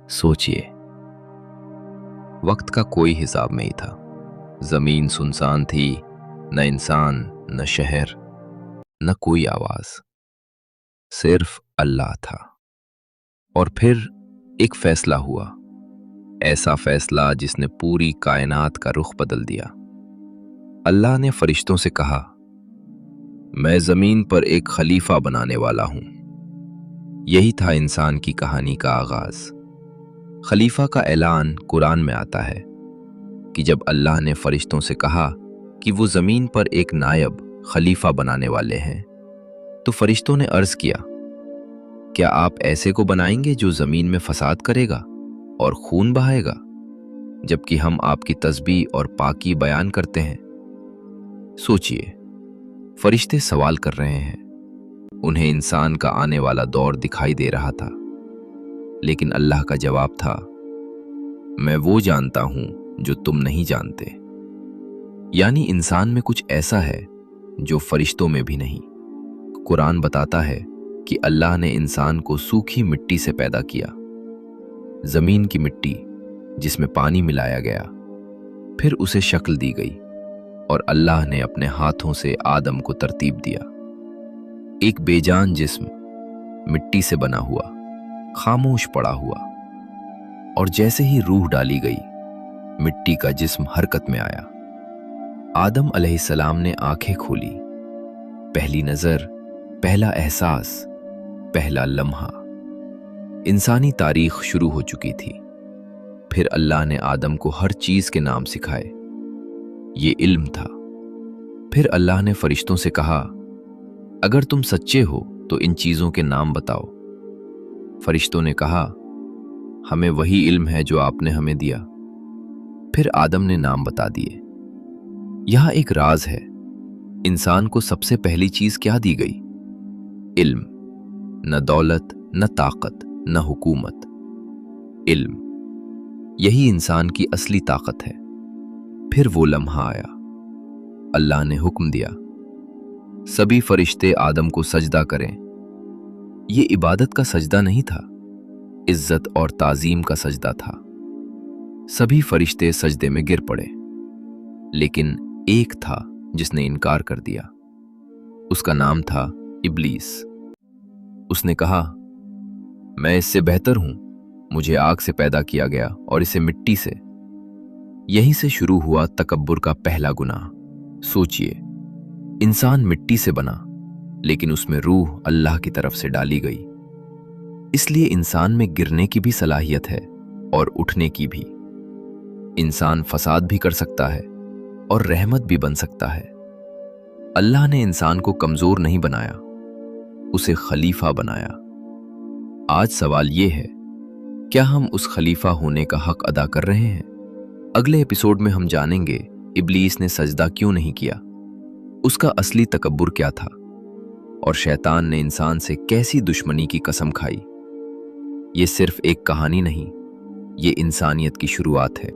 सोचिए, वक्त का कोई हिसाब नहीं था। जमीन सुनसान थी, न इंसान, न शहर, न कोई आवाज, सिर्फ अल्लाह था। और फिर एक फैसला हुआ, ऐसा फैसला जिसने पूरी कायनात का रुख बदल दिया। अल्लाह ने फरिश्तों से कहा, मैं जमीन पर एक खलीफा बनाने वाला हूं। यही था इंसान की कहानी का आगाज। खलीफा का ऐलान कुरान में आता है कि जब अल्लाह ने फरिश्तों से कहा कि वो जमीन पर एक नायब खलीफा बनाने वाले हैं, तो फरिश्तों ने अर्ज किया, क्या आप ऐसे को बनाएंगे जो जमीन में फसाद करेगा और खून बहाएगा, जबकि हम आपकी तस्बीह और पाकी बयान करते हैं। सोचिए, फरिश्ते सवाल कर रहे हैं। उन्हें इंसान का आने वाला दौर दिखाई दे रहा था, लेकिन अल्लाह का जवाब था, मैं वो जानता हूं जो तुम नहीं जानते। यानी इंसान में कुछ ऐसा है जो फरिश्तों में भी नहीं। कुरान बताता है कि अल्लाह ने इंसान को सूखी मिट्टी से पैदा किया, जमीन की मिट्टी जिसमें पानी मिलाया गया, फिर उसे शक्ल दी गई और अल्लाह ने अपने हाथों से आदम को तरतीब दिया। एक बेजान जिस्म, मिट्टी से बना हुआ, खामोश पड़ा हुआ, और जैसे ही रूह डाली गई, मिट्टी का जिस्म हरकत में आया। आदम अलैहिस्सलाम ने आंखें खोली। पहली नजर, पहला एहसास, पहला लम्हा। इंसानी तारीख शुरू हो चुकी थी। फिर अल्लाह ने आदम को हर चीज के नाम सिखाए। ये इल्म था। फिर अल्लाह ने फरिश्तों से कहा, अगर तुम सच्चे हो तो इन चीजों के नाम बताओ। फरिश्तों ने कहा, हमें वही इल्म है जो आपने हमें दिया। फिर आदम ने नाम बता दिए। यहां एक राज है। इंसान को सबसे पहली चीज क्या दी गई? इल्म। न दौलत, न ताकत, न हुकूमत, इल्म। यही इंसान की असली ताकत है। फिर वो लम्हा आया। अल्लाह ने हुक्म दिया, सभी फरिश्ते आदम को सजदा करें। ये इबादत का सजदा नहीं था, इज्जत और ताजीम का सजदा था। सभी फरिश्ते सजदे में गिर पड़े, लेकिन एक था जिसने इनकार कर दिया। उसका नाम था इब्लीस। उसने कहा, मैं इससे बेहतर हूं, मुझे आग से पैदा किया गया और इसे मिट्टी से। यहीं से शुरू हुआ तकब्बुर का पहला गुनाह। सोचिए, इंसान मिट्टी से बना, लेकिन उसमें रूह अल्लाह की तरफ से डाली गई। इसलिए इंसान में गिरने की भी सलाहियत है और उठने की भी। इंसान फसाद भी कर सकता है और रहमत भी बन सकता है। अल्लाह ने इंसान को कमजोर नहीं बनाया, उसे खलीफा बनाया। आज सवाल यह है, क्या हम उस खलीफा होने का हक अदा कर रहे हैं? अगले एपिसोड में हम जानेंगे इब्लीस ने सजदा क्यों नहीं किया, उसका असली तकब्बुर क्या था, और शैतान ने इंसान से कैसी दुश्मनी की कसम खाई। ये सिर्फ एक कहानी नहीं, ये इंसानियत की शुरुआत है।